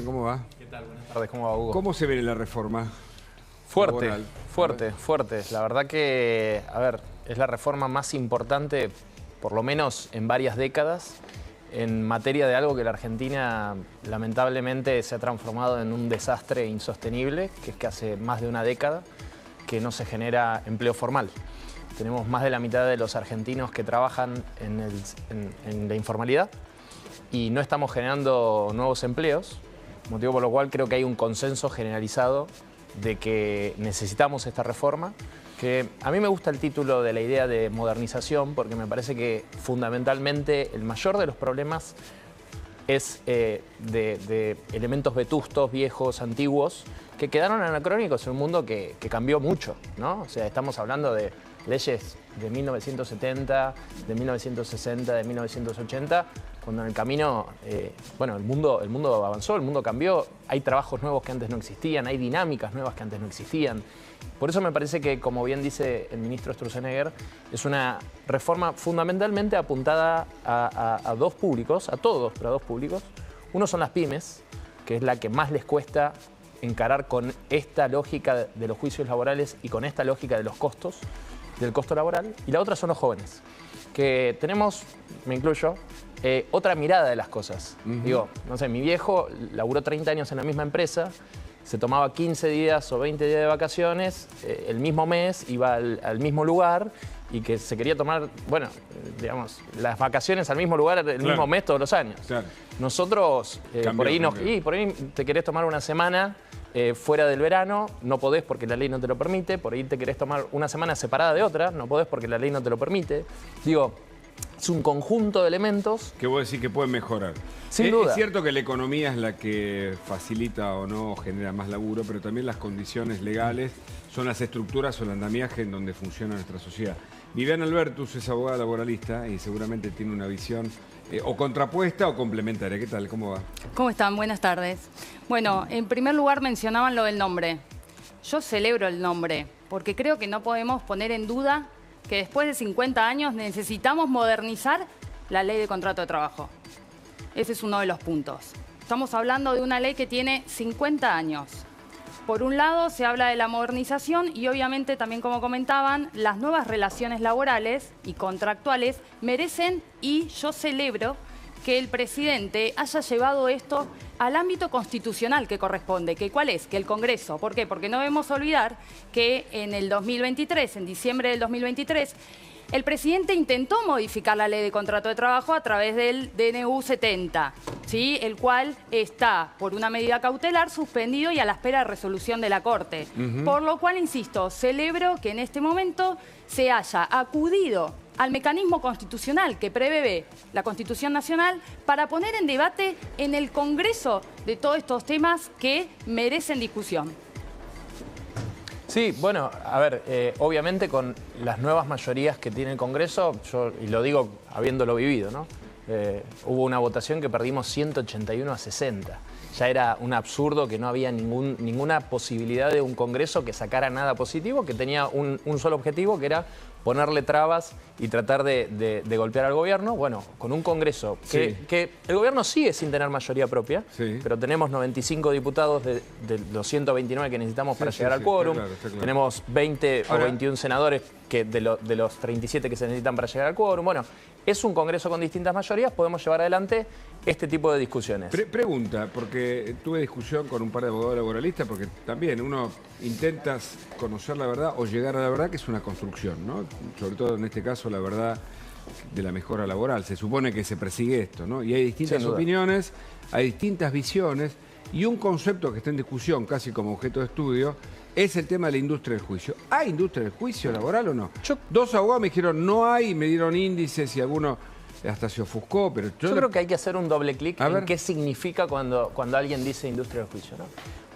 ¿Cómo va? ¿Qué tal? Buenas tardes, ¿cómo va, Hugo? ¿Cómo se ve la reforma laboral? Fuerte. La verdad que, a ver, es la reforma más importante, por lo menos en varias décadas, en materia de algo que la Argentina lamentablemente se ha transformado en un desastre insostenible, que es que hace más de una década que no se genera empleo formal. Tenemos más de la mitad de los argentinos que trabajan en la informalidad y no estamos generando nuevos empleos, motivo por lo cual creo que hay un consenso generalizado de que necesitamos esta reforma, que a mí me gusta el título de la idea de modernización porque me parece que fundamentalmente el mayor de los problemas es de elementos vetustos, viejos, antiguos, que quedaron anacrónicos en un mundo que cambió mucho, ¿no? O sea, estamos hablando de leyes de 1970, de 1960, de 1980, cuando en el camino, bueno, el mundo avanzó, el mundo cambió, hay trabajos nuevos que antes no existían, hay dinámicas nuevas que antes no existían. Por eso me parece que, como bien dice el ministro Sturzenegger, es una reforma fundamentalmente apuntada a dos públicos, a todos, pero a dos públicos. Uno son las pymes, que es la que más les cuesta encarar con esta lógica de los juicios laborales y con esta lógica de los costos, del costo laboral. Y la otra son los jóvenes, que tenemos, me incluyo, otra mirada de las cosas. Digo, no sé, mi viejo laburó 30 años en la misma empresa, se tomaba 15 días o 20 días de vacaciones, el mismo mes iba al mismo lugar y que se quería tomar, bueno, digamos, las vacaciones al mismo lugar el mismo mes todos los años. Claro. Nosotros, por ahí te querés tomar una semana fuera del verano, no podés porque la ley no te lo permite, por ahí te querés tomar una semana separada de otra, no podés porque la ley no te lo permite. Digo, es un conjunto de elementos que vos decís que pueden mejorar. Sin duda. Es cierto que la economía es la que facilita o no, genera más laburo, pero también las condiciones legales son las estructuras o el andamiaje en donde funciona nuestra sociedad. Viviana Albertus es abogada laboralista y seguramente tiene una visión o contrapuesta o complementaria. ¿Qué tal? ¿Cómo va? ¿Cómo están? Buenas tardes. Bueno, en primer lugar mencionaban lo del nombre. Yo celebro el nombre porque creo que no podemos poner en duda que después de 50 años necesitamos modernizar la ley de contrato de trabajo. Ese es uno de los puntos. Estamos hablando de una ley que tiene 50 años. Por un lado se habla de la modernización y obviamente también, como comentaban, las nuevas relaciones laborales y contractuales merecen, y yo celebro que el presidente haya llevado esto al ámbito constitucional que corresponde. ¿Cuál es? Que el Congreso. ¿Por qué? Porque no debemos olvidar que en el 2023, en diciembre del 2023, el presidente intentó modificar la ley de contrato de trabajo a través del DNU 70, ¿sí? El cual está, por una medida cautelar, suspendido y a la espera de resolución de la Corte. Por lo cual, insisto, celebro que en este momento se haya acudido al mecanismo constitucional que prevé la Constitución Nacional para poner en debate en el Congreso de todos estos temas que merecen discusión. Sí, bueno, a ver, obviamente con las nuevas mayorías que tiene el Congreso, y lo digo habiéndolo vivido, ¿no? Hubo una votación que perdimos 181 a 60. Ya era un absurdo que no había ninguna posibilidad de un Congreso que sacara nada positivo, que tenía un solo objetivo, que era ponerle trabas y tratar de golpear al gobierno. Bueno, con un Congreso que el gobierno sigue sin tener mayoría propia, pero tenemos 95 diputados de los 129 que necesitamos para llegar al quórum. Claro. Tenemos 20 o 21 senadores de los 37 que se necesitan para llegar al quórum. Bueno, es un Congreso con distintas mayorías, podemos llevar adelante este tipo de discusiones. Pregunta, porque tuve discusión con un par de abogados laboralistas, porque también uno intenta conocer la verdad o llegar a la verdad, que es una construcción, ¿no? Sobre todo en este caso la verdad de la mejora laboral. Se supone que se persigue esto, ¿no? Y hay distintas opiniones, hay distintas visiones, y un concepto que está en discusión casi como objeto de estudio es el tema de la industria del juicio. ¿Hay industria del juicio laboral o no? Dos abogados me dijeron no hay, me dieron índices y alguno hasta se ofuscó, pero yo creo que hay que hacer un doble clic en qué significa cuando alguien dice industria del juicio, ¿no?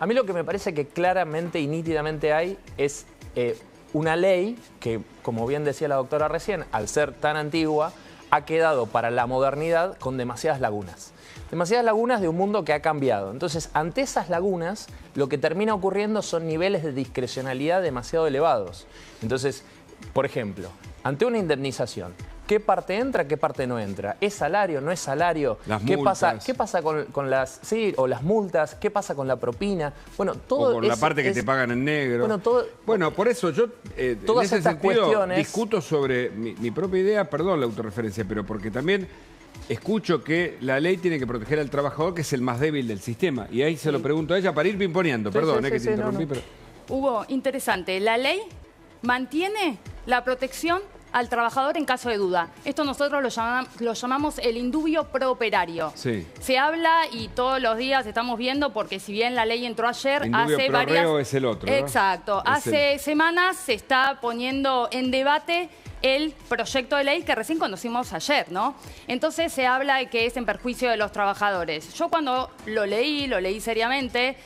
A mí lo que me parece que claramente y nítidamente hay es una ley que, como bien decía la doctora recién, al ser tan antigua, ha quedado para la modernidad con demasiadas lagunas. Demasiadas lagunas de un mundo que ha cambiado. Entonces, ante esas lagunas, lo que termina ocurriendo son niveles de discrecionalidad demasiado elevados. Entonces, por ejemplo, ante una indemnización, ¿Qué parte entra, qué parte no entra? ¿Es salario, no es salario? Las ¿Qué multas. pasa con las, sí, o las multas? ¿Qué pasa con la propina? Bueno, todo o con la parte que te pagan en negro. Bueno, Por eso yo en todas ese estas sentido cuestiones... discuto sobre mi propia idea, perdón la autorreferencia, pero porque también escucho que la ley tiene que proteger al trabajador, que es el más débil del sistema. Y ahí se lo pregunto a ella para ir pimponeando. Perdón, que te interrumpí, pero... Hugo, interesante. La ley mantiene la protección al trabajador en caso de duda. Esto nosotros lo llamamos el indubio prooperario. Sí. Se habla y todos los días estamos viendo, porque si bien la ley entró ayer, Indubio hace pro varias... reo es el otro, ¿no? Exacto. Hace semanas se está poniendo en debate el proyecto de ley que recién conocimos ayer, ¿no? Entonces se habla de que es en perjuicio de los trabajadores. Yo cuando lo leí seriamente,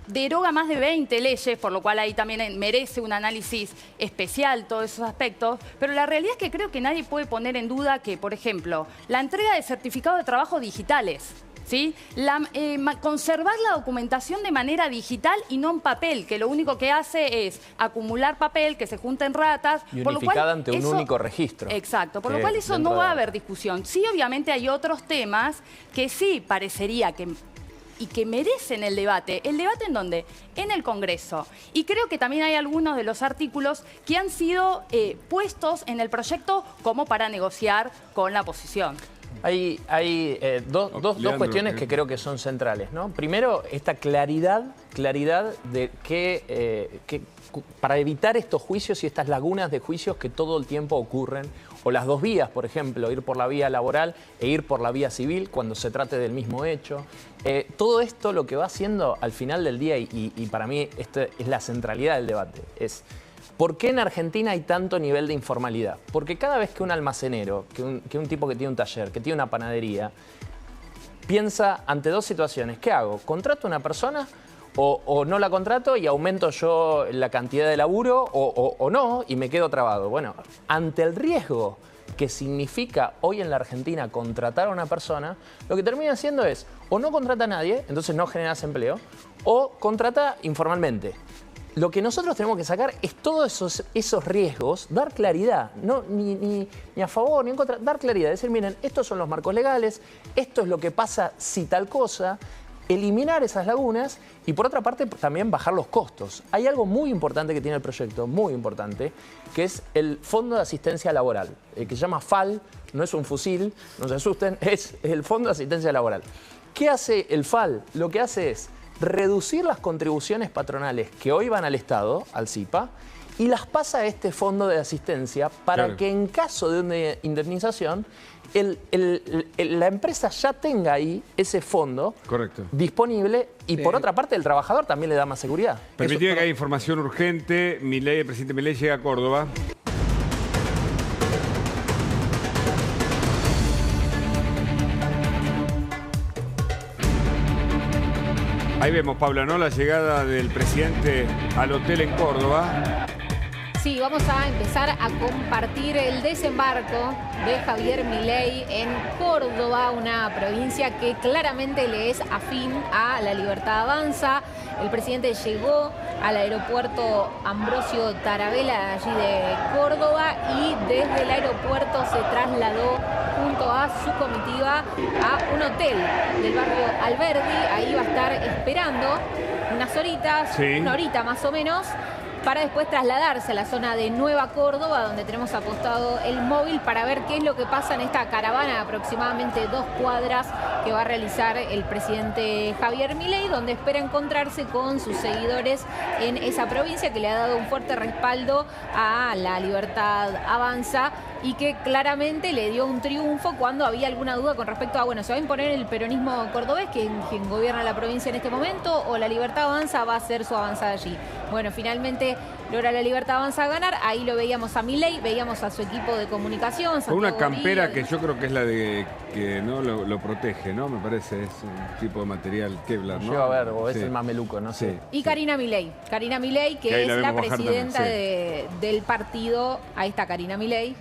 deroga más de 20 leyes, por lo cual ahí también merece un análisis especial todos esos aspectos, pero la realidad es que creo que nadie puede poner en duda que, por ejemplo, la entrega de certificados de trabajo digitales, ¿sí? Conservar la documentación de manera digital y no en papel, que lo único que hace es acumular papel, que se junten ratas. Y por lo cual unificada ante un único registro. Exacto, por lo cual eso no va a haber discusión. Sí, obviamente hay otros temas que sí parecería que merecen el debate. ¿El debate en dónde? En el Congreso. Y creo que también hay algunos de los artículos que han sido puestos en el proyecto como para negociar con la oposición. Hay dos cuestiones que creo que son centrales, ¿no? Primero, esta claridad de que para evitar estos juicios y estas lagunas de juicios que todo el tiempo ocurren, o las dos vías, por ejemplo, ir por la vía laboral e ir por la vía civil cuando se trate del mismo hecho. Todo esto lo que va haciendo al final del día, y para mí esto es la centralidad del debate, es ¿por qué en Argentina hay tanto nivel de informalidad? Porque cada vez que un almacenero, que un tipo que tiene un taller, que tiene una panadería, piensa ante dos situaciones, ¿qué hago? ¿Contrato a una persona o no la contrato y aumento yo la cantidad de laburo o no y me quedo trabado? Bueno, ante el riesgo que significa hoy en la Argentina contratar a una persona, lo que termina haciendo es o no contrata a nadie, entonces no generas empleo, o contrata informalmente. Lo que nosotros tenemos que sacar es todos esos riesgos, dar claridad, no, ni a favor ni en contra, dar claridad, decir, miren, estos son los marcos legales, esto es lo que pasa si tal cosa, eliminar esas lagunas y por otra parte también bajar los costos. Hay algo muy importante que tiene el proyecto, muy importante, que es el Fondo de Asistencia Laboral, que se llama FAL, no es un fusil, no se asusten, es el Fondo de Asistencia Laboral. ¿Qué hace el FAL? Lo que hace es reducir las contribuciones patronales que hoy van al Estado, al CIPA, y las pasa a este fondo de asistencia para que en caso de una indemnización, la empresa ya tenga ahí ese fondo disponible y por otra parte el trabajador también le da más seguridad. Permitime que haya información urgente. El presidente Milei llega a Córdoba. Ahí vemos, Paula, ¿no? La llegada del presidente al hotel en Córdoba. Sí, vamos a empezar a compartir el desembarco de Javier Milei en Córdoba, una provincia que claramente le es afín a La Libertad Avanza. El presidente llegó al aeropuerto Ambrosio Tarabella, allí de Córdoba, y desde el aeropuerto se trasladó junto a su comitiva a un hotel del barrio Alberdi. Ahí va a estar esperando unas horitas, una horita más o menos, para después trasladarse a la zona de Nueva Córdoba, donde tenemos apostado el móvil para ver qué es lo que pasa en esta caravana de aproximadamente 2 cuadras que va a realizar el presidente Javier Milei, donde espera encontrarse con sus seguidores en esa provincia que le ha dado un fuerte respaldo a La Libertad Avanza y que claramente le dio un triunfo cuando había alguna duda con respecto a, bueno, ¿se va a imponer el peronismo cordobés, quien gobierna la provincia en este momento, o La Libertad Avanza va a hacer su avanzada allí? Bueno, finalmente logra La Libertad Avanza ganar. Ahí lo veíamos a Milei, veíamos a su equipo de comunicación. Con una campera que yo creo que es la de que no lo protege, ¿no? Me parece, es un tipo de material Kevlar, ¿no? Yo a ver, o es el mameluco, no sé. Y Karina Milei, que es la presidenta del partido. Ahí está Karina Milei.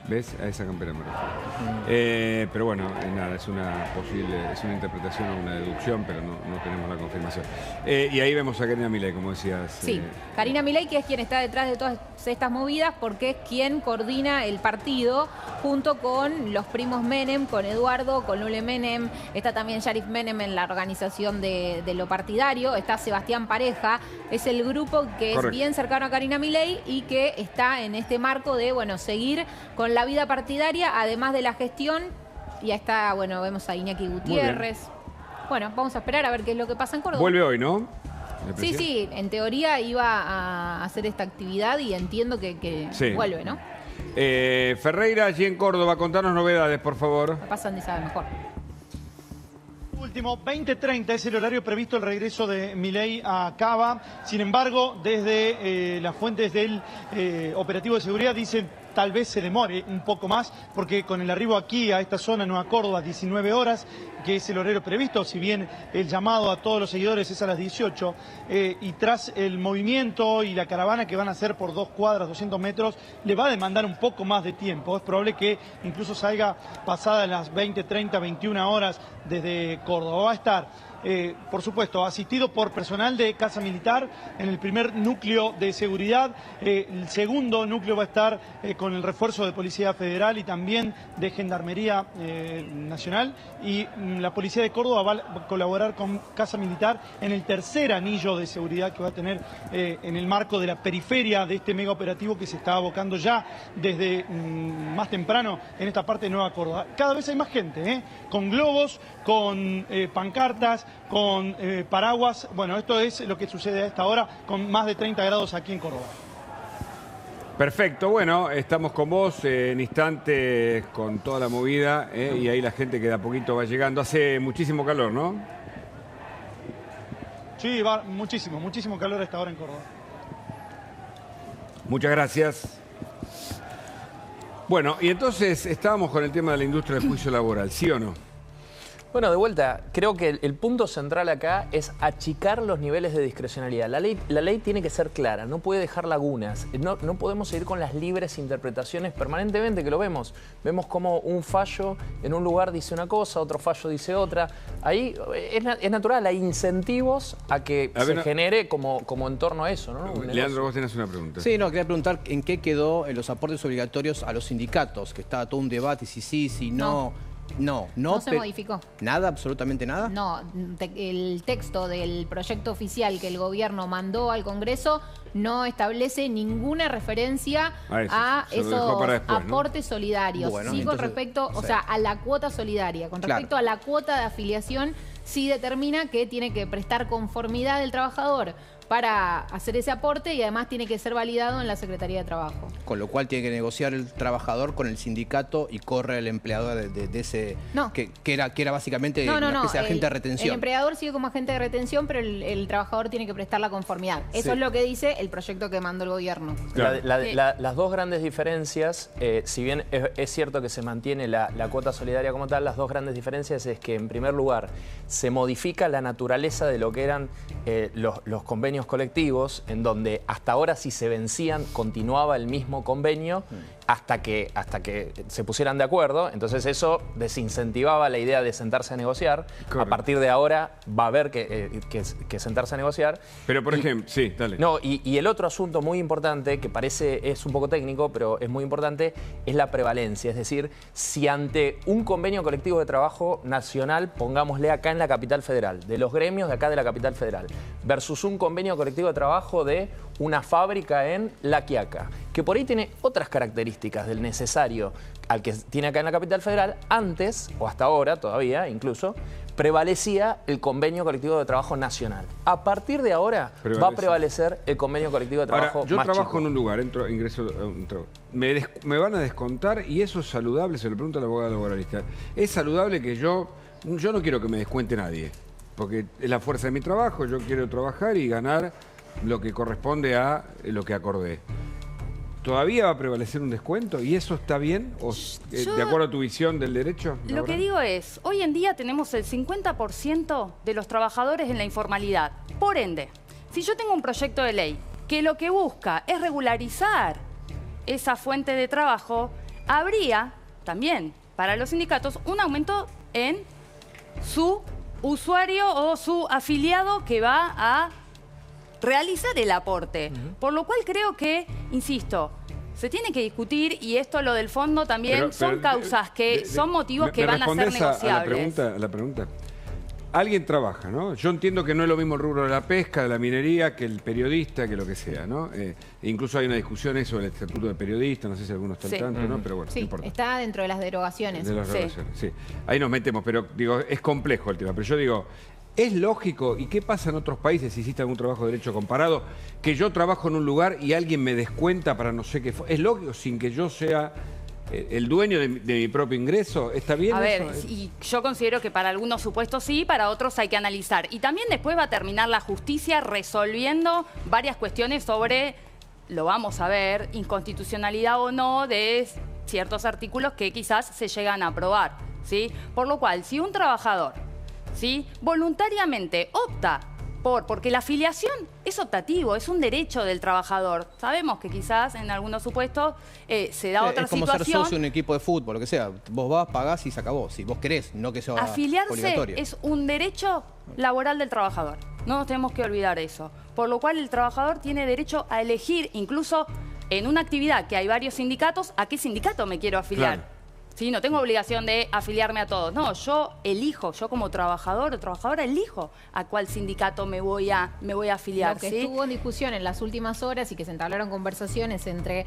¿Ves? A esa campera me refiero. Pero bueno, nada, es una interpretación o una deducción, pero no tenemos la confirmación. Y ahí vemos a Karina Milei, como decías. Sí, Karina Milei, que es quien está detrás de todas estas movidas, porque es quien coordina el partido junto con los primos Menem, con Eduardo, con Lule Menem, está también Sharif Menem en la organización de lo partidario, está Sebastián Pareja, es el grupo que es bien cercano a Karina Milei y que está en este marco de, bueno, seguir con la vida partidaria, además de la gestión. Y ahí está, bueno, vemos a Iñaki Gutiérrez. Bueno, vamos a esperar a ver qué es lo que pasa en Córdoba. Vuelve hoy, ¿no? Sí, en teoría iba a hacer esta actividad y entiendo que sí. Vuelve, ¿no? Ferreira, allí en Córdoba, contanos novedades, por favor. Me pasan de saber mejor. Último, 20:30 es el horario previsto el regreso de Milei a Cava. Sin embargo, desde las fuentes del operativo de seguridad dicen tal vez se demore un poco más, porque con el arribo aquí a esta zona, Nueva Córdoba, 19 horas, que es el horario previsto, si bien el llamado a todos los seguidores es a las 18, y tras el movimiento y la caravana que van a hacer por 2 cuadras, 200 metros, le va a demandar un poco más de tiempo. Es probable que incluso salga pasadas las 20, 30, 21 horas desde Córdoba. Va a estar, por supuesto, asistido por personal de Casa Militar en el primer núcleo de seguridad. El segundo núcleo va a estar con el refuerzo de Policía Federal y también de Gendarmería Nacional. Y la Policía de Córdoba va a colaborar con Casa Militar en el tercer anillo de seguridad que va a tener en el marco de la periferia de este mega operativo que se está abocando ya desde más temprano en esta parte de Nueva Córdoba. Cada vez hay más gente, con globos, con pancartas, con paraguas. Bueno, esto es lo que sucede a esta hora con más de 30 grados aquí en Córdoba. Perfecto, bueno, estamos con vos en instantes con toda la movida y ahí la gente que de a poquito va llegando. Hace muchísimo calor, ¿no? Sí, va muchísimo calor a esta hora en Córdoba. Muchas gracias. Bueno, y entonces estábamos con el tema de la industria del juicio laboral, ¿sí o no? Bueno, de vuelta, creo que el punto central acá es achicar los niveles de discrecionalidad. La ley tiene que ser clara, no puede dejar lagunas. No podemos seguir con las libres interpretaciones permanentemente, que lo vemos. Vemos como un fallo en un lugar dice una cosa, otro fallo dice otra. Ahí es natural, hay incentivos a que se genere como en torno a eso, ¿no? Leandro, vos tenés una pregunta. Sí, no, quería preguntar en qué quedó en los aportes obligatorios a los sindicatos, que estaba todo un debate, si sí, si no. No se modificó. ¿Nada? ¿Absolutamente nada? No, el texto del proyecto oficial que el gobierno mandó al Congreso no establece ninguna referencia a esos aportes solidarios. Bueno, sí, con respecto, o sea, a la cuota solidaria. Con respecto a la cuota de afiliación, sí determina que tiene que prestar conformidad el trabajador para hacer ese aporte y además tiene que ser validado en la Secretaría de Trabajo. Con lo cual tiene que negociar el trabajador con el sindicato y corre el empleador de ese... No. Que era básicamente una especie de agente de retención. El empleador sigue como agente de retención, pero el trabajador tiene que prestar la conformidad. Eso es lo que dice el proyecto que mandó el gobierno. Claro. Las dos grandes diferencias, si bien es cierto que se mantiene la cuota solidaria como tal, las dos grandes diferencias es que, en primer lugar, se modifica la naturaleza de lo que eran los convenios colectivos, en donde hasta ahora, si se vencían, continuaba el mismo convenio hasta que se pusieran de acuerdo. Entonces eso desincentivaba la idea de sentarse a negociar. Correcto. A partir de ahora va a haber que sentarse a negociar. Pero por ejemplo, sí, dale. No, y el otro asunto muy importante, que es un poco técnico, pero es muy importante, es la prevalencia. Es decir, si ante un convenio colectivo de trabajo nacional, pongámosle acá en la capital federal, de los gremios de acá de la capital federal, versus un convenio colectivo de trabajo de una fábrica en La Quiaca, que por ahí tiene otras características del necesario al que tiene acá en la capital federal, antes, o hasta ahora todavía incluso, prevalecía el convenio colectivo de trabajo nacional. A partir de ahora va a prevalecer el convenio colectivo de trabajo yo más trabajo chico. En un lugar, ingreso, me van a descontar, y eso es saludable, se lo pregunto al abogado laboralista. Es saludable que yo no quiero que me descuente nadie, porque es la fuerza de mi trabajo, yo quiero trabajar y ganar lo que corresponde a lo que acordé. ¿Todavía va a prevalecer un descuento? ¿Y eso está bien? ¿O, de acuerdo a tu visión del derecho? Lo que digo es, hoy en día tenemos el 50% de los trabajadores en la informalidad. Por ende, si yo tengo un proyecto de ley que lo que busca es regularizar esa fuente de trabajo, habría también para los sindicatos un aumento en su usuario o su afiliado que va a realizar el aporte. Por lo cual creo que, insisto, se tiene que discutir, y esto lo del fondo también son causas que son motivos que van a ser negociables. A la pregunta. Alguien trabaja, ¿no? Yo entiendo que no es lo mismo el rubro de la pesca, de la minería, que el periodista, que lo que sea, ¿no? Incluso hay una discusión sobre el estatuto de periodista, no sé si algunos están tanto, ¿no? Pero bueno, sí, no importa. está dentro de las derogaciones. De las derogaciones, sí. Ahí nos metemos, pero digo, es complejo el tema. Pero yo digo, ¿es lógico? ¿Y qué pasa en otros países si hiciste algún trabajo de derecho comparado? Que yo trabajo en un lugar y alguien me descuenta para no sé qué. ¿Es lógico sin que yo sea el dueño de mi propio ingreso? ¿Está bien A ver, eso? y yo considero que para algunos supuestos sí, para otros hay que analizar. Y también después va a terminar la justicia resolviendo varias cuestiones sobre, lo vamos a ver, inconstitucionalidad o no de ciertos artículos que quizás se llegan a aprobar, ¿sí? Por lo cual, si un trabajador, ¿sí?, voluntariamente opta porque la afiliación es optativo, es un derecho del trabajador. Sabemos que quizás en algunos supuestos se da otra situación. Es como ser socio en un equipo de fútbol, lo que sea. Vos vas, pagás y se acabó. Si vos querés, no que sea afiliarse obligatorio. Es un derecho laboral del trabajador. No nos tenemos que olvidar eso. Por lo cual el trabajador tiene derecho a elegir, incluso en una actividad que hay varios sindicatos, a qué sindicato me quiero afiliar. Claro. Sí, no tengo obligación de afiliarme a todos. No, yo elijo, yo como trabajador o trabajadora elijo a cuál sindicato me voy a afiliar. Lo que ¿sí? estuvo en discusión en las últimas horas y que se entablaron conversaciones entre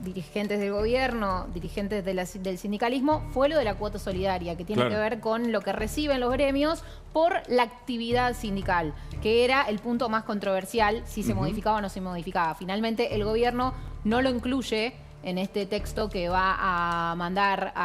dirigentes del gobierno, dirigentes del sindicalismo, fue lo de la cuota solidaria, que tiene que ver con lo que reciben los gremios por la actividad sindical, que era el punto más controversial, si se modificaba o no se modificaba. Finalmente el gobierno no lo incluye en este texto que va a mandar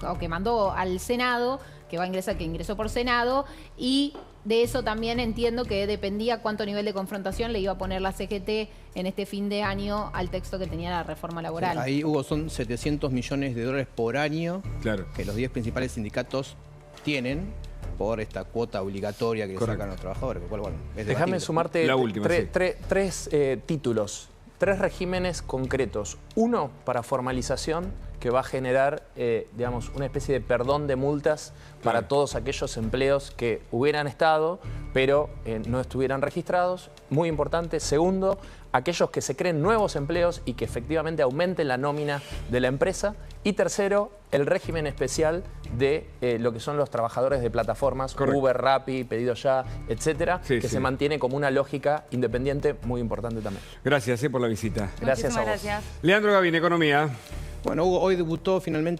o que mandó al Senado, que ingresó por Senado, y de eso también entiendo que dependía cuánto nivel de confrontación le iba a poner la CGT en este fin de año al texto que tenía la reforma laboral. Ahí, Hugo, son 700 millones de dólares por año que los 10 principales sindicatos tienen por esta cuota obligatoria que sacan los trabajadores. Lo cual, bueno, es Déjame sumarte la última, tres títulos. 3 regímenes concretos. Uno para formalización, que va a generar, digamos, una especie de perdón de multas para todos aquellos empleos que hubieran estado, pero no estuvieran registrados. Muy importante. Segundo, aquellos que se creen nuevos empleos y que efectivamente aumenten la nómina de la empresa. Y tercero, el régimen especial de lo que son los trabajadores de plataformas, Uber, Rappi, Pedido Ya, etcétera, que se mantiene como una lógica independiente muy importante también. Gracias por la visita. Gracias a vos. Gracias. Leandro Gavin, Economía. Bueno, Hugo, hoy debutó finalmente